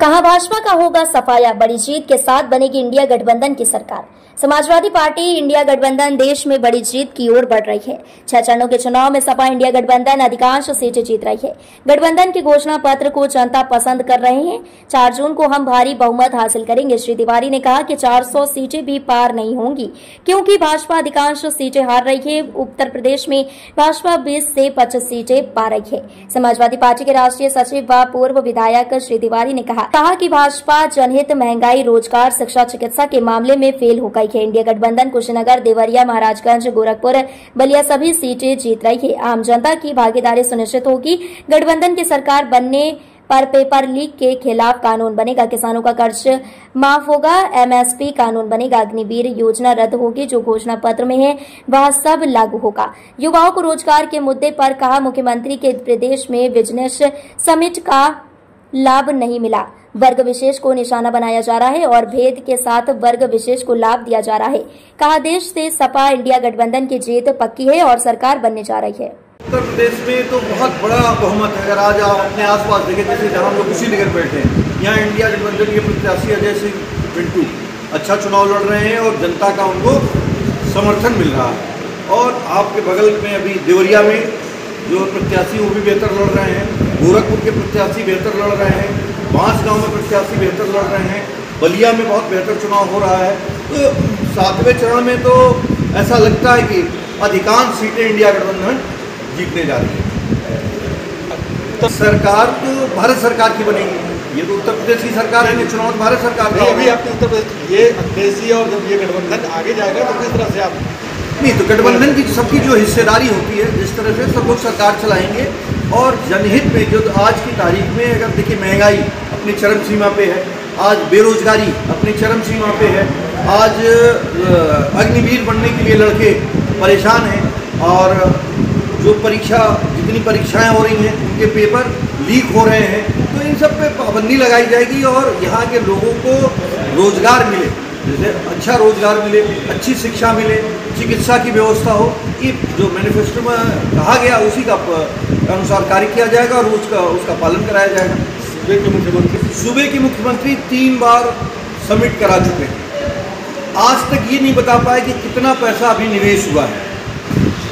कहा भाजपा का होगा सफाया, बड़ी जीत के साथ बनेगी इंडिया गठबंधन की सरकार। समाजवादी पार्टी इंडिया गठबंधन देश में बड़ी जीत की ओर बढ़ रही है। 6 चरणों के चुनाव में सपा इंडिया गठबंधन अधिकांश सीटें जीत रही है। गठबंधन के घोषणा पत्र को जनता पसंद कर रहे हैं। 4 जून को हम भारी बहुमत हासिल करेंगे। श्री तिवारी ने कहा कि 400 सीटें भी पार नहीं होंगी क्योंकि भाजपा अधिकांश सीटें हार रही है। उत्तर प्रदेश में भाजपा 20 से 25 सीटें पा रही है। समाजवादी पार्टी के राष्ट्रीय सचिव व पूर्व विधायक श्री तिवारी ने कहा कि भाजपा जनहित, महंगाई, रोजगार, शिक्षा, चिकित्सा के मामले में फेल हो गई है। इंडिया गठबंधन कुशीनगर, देवरिया, महाराजगंज, गोरखपुर, बलिया सभी सीटें जीत रही है। आम जनता की भागीदारी सुनिश्चित होगी। गठबंधन की सरकार बनने पर पेपर लीक के खिलाफ कानून बनेगा। किसानों का कर्ज माफ होगा। एमएसपी कानून बनेगा। अग्निवीर योजना रद्द होगी। जो घोषणा पत्र में है वह सब लागू होगा। युवाओं को रोजगार के मुद्दे पर कहा, मुख्यमंत्री के प्रदेश में बिजनेस समिट का लाभ नहीं मिला। वर्ग विशेष को निशाना बनाया जा रहा है और भेद के साथ वर्ग विशेष को लाभ दिया जा रहा है। कहा, देश से सपा इंडिया गठबंधन की जीत पक्की है और सरकार बनने जा रही है। उत्तर प्रदेश में तो बहुत बड़ा बहुमत है। अगर आज आप अपने आसपास देखें, जैसे जहां हम लोग कुशीनगर बैठे हैं, यहाँ इंडिया गठबंधन के प्रत्याशी अजय सिंह पिंटू अच्छा चुनाव लड़ रहे हैं और जनता का उनको समर्थन मिल रहा है। और आपके बगल में अभी देवरिया में जो प्रत्याशी वो भी बेहतर लड़ रहे हैं। गोरखपुर के प्रत्याशी बेहतर लड़ रहे हैं। बांसगांव में प्रत्याशी बेहतर लड़ रहे हैं। बलिया में बहुत बेहतर चुनाव हो रहा है। तो 7वें चरण में तो ऐसा लगता है कि अधिकांश सीटें इंडिया गठबंधन जीतने जा रही है। तो सरकार तो भारत सरकार की बनेगी। ये तो उत्तर प्रदेश की सरकार है, चुनाव तो भारत सरकार का। अभी आपके उत्तर प्रदेश ये अखिलेश और जब ये गठबंधन आगे जाएगा तो किस तरह से आप नहीं, तो गठबंधन की सबकी जो हिस्सेदारी होती है, जिस तरह से सब लोग सरकार चलाएंगे और जनहित में जो आज की तारीख में अगर देखिए महंगाई अपनी चरम सीमा पे है, आज बेरोजगारी अपनी चरम सीमा पे है, आज अग्निवीर बनने के लिए लड़के परेशान हैं और जो जितनी परीक्षाएं हो रही हैं उनके पेपर लीक हो रहे हैं, तो इन सब पे पाबंदी लगाई जाएगी और यहाँ के लोगों को रोजगार मिले, जैसे अच्छा रोजगार मिले, अच्छी शिक्षा मिले, चिकित्सा की व्यवस्था हो। ये जो मैनिफेस्टो में कहा गया उसी का अनुसार कार्य किया जाएगा और उसका पालन कराया जाएगा। सूबे के मुख्यमंत्री 3 बार समिट करा चुके हैं। आज तक ये नहीं बता पाए कि कितना पैसा अभी निवेश हुआ है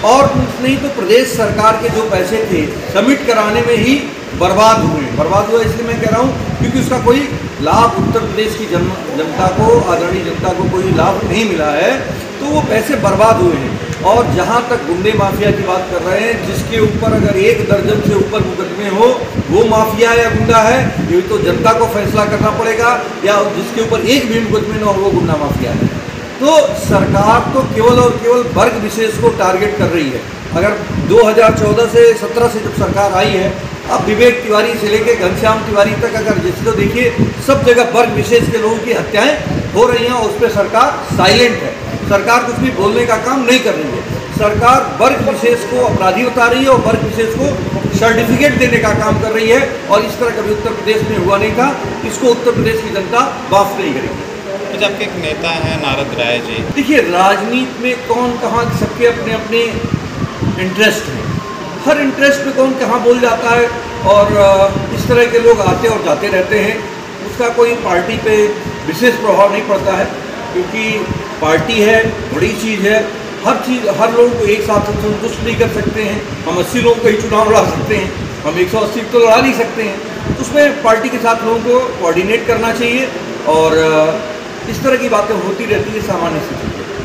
और नहीं तो प्रदेश सरकार के जो पैसे थे समिट कराने में ही बर्बाद हुआ। इसलिए मैं कह रहा हूँ क्योंकि उसका कोई लाभ उत्तर प्रदेश की जनता को, आदरणीय जनता को कोई लाभ नहीं मिला है, तो वो पैसे बर्बाद हुए हैं। और जहाँ तक गुंडे माफिया की बात कर रहे हैं, जिसके ऊपर अगर 1 दर्जन से ऊपर मुकदमे हो वो माफिया या गुंडा है, ये तो जनता को फैसला करना पड़ेगा, या जिसके ऊपर एक भी मुकदमे न हो वो गुंडा माफिया है। तो सरकार तो केवल और केवल वर्ग विशेष को टारगेट कर रही है। अगर 2014 से 17 से जब सरकार आई है, अब विवेक तिवारी से लेकर घनश्याम तिवारी तक अगर जिस तो देखिए सब जगह वर्ग विशेष के लोगों की हत्याएं हो रही हैं और उस पर सरकार साइलेंट है। सरकार कुछ भी बोलने का काम नहीं कर रही है। सरकार वर्ग विशेष को अपराधी बता रही है और वर्ग विशेष को सर्टिफिकेट देने का काम कर रही है और इस तरह कभी उत्तर प्रदेश में हुआ नहीं था। इसको उत्तर प्रदेश की जनता माफ नहीं करेगी। तो आपके एक नेता हैं नारद राय जी, देखिए राजनीति में कौन कहाँ सबके अपने अपने इंटरेस्ट हैं। हर इंटरेस्ट पे कौन कहाँ बोल जाता है और इस तरह के लोग आते और जाते रहते हैं। उसका कोई पार्टी पे विशेष प्रभाव नहीं पड़ता है क्योंकि पार्टी है, बड़ी चीज़ है। हर लोगों को एक साथ संतुष्ट नहीं कर सकते हैं। हम 80 लोगों को ही चुनाव लड़ा सकते हैं, हम 180 तो लड़ा नहीं सकते हैं। उसमें पार्टी के साथ लोगों को कोऑर्डिनेट करना चाहिए और इस तरह की बातें होती रहती है, सामान्य स्थिति।